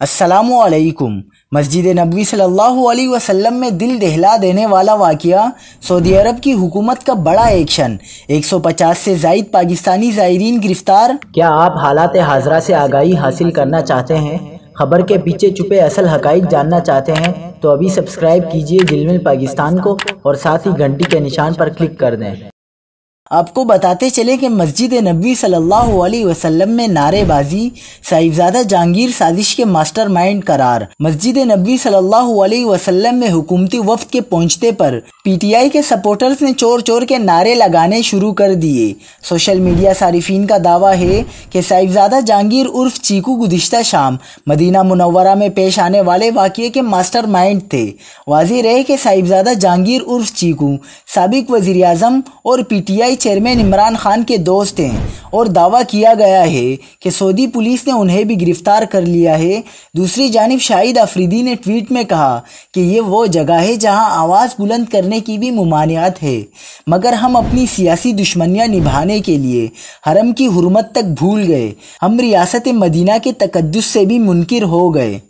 अस्सलामु अलैकुम। मस्जिद नबवी सल्लल्लाहु अलैहि वसल्लम में दिल दहला देने वाला वाक़या, सऊदी अरब की हुकूमत का बड़ा एक्शन, 150 से ज़ायद पाकिस्तानी ज़ायरीन गिरफ्तार। क्या आप हालात हाज़रा से आगाही हासिल करना चाहते हैं, खबर के पीछे छुपे असल हक़ाइक़ जानना चाहते हैं, तो अभी सब्सक्राइब कीजिए ज़िलमिल पाकिस्तान को और साथ ही घंटी के निशान पर क्लिक कर दें। आपको बताते चले कि मस्जिद नबवी सल्लल्लाहु अलैहि वसल्लम में नारेबाजी, साहिबजादा जहांगीर साजिश के मास्टरमाइंड करार। मस्जिद नबवी सल्लल्लाहु अलैहि वसल्लम में हुकूमती वफ्द के पहुंचते पर पीटीआई के सपोर्टर्स ने चोर चोर के नारे लगाने शुरू कर दिए। सोशल मीडिया सारिफीन का दावा है कि साहिबजादा जहांगीर उर्फ चीकू गुज़िश्ता शाम मदीना मुनव्वरा में पेश आने वाले वाक़ये के मास्टरमाइंड थे। वाज़ेह रहे कि साहिबजादा जहांगीर उर्फ चीकू साबिक वज़ीर आज़म और पीटीआई चेयरमैन इमरान खान के दोस्त हैं और दावा किया गया है कि सऊदी पुलिस ने उन्हें भी गिरफ्तार कर लिया है। दूसरी जानिब शाहिद अफरीदी ने ट्वीट में कहा कि ये वो जगह है जहां आवाज़ बुलंद करने की भी मुमानियत है, मगर हम अपनी सियासी दुश्मनियां निभाने के लिए हरम की हुर्मत तक भूल गए। हम रियासत मदीना के तकद्दुस से भी मुनकिर हो गए।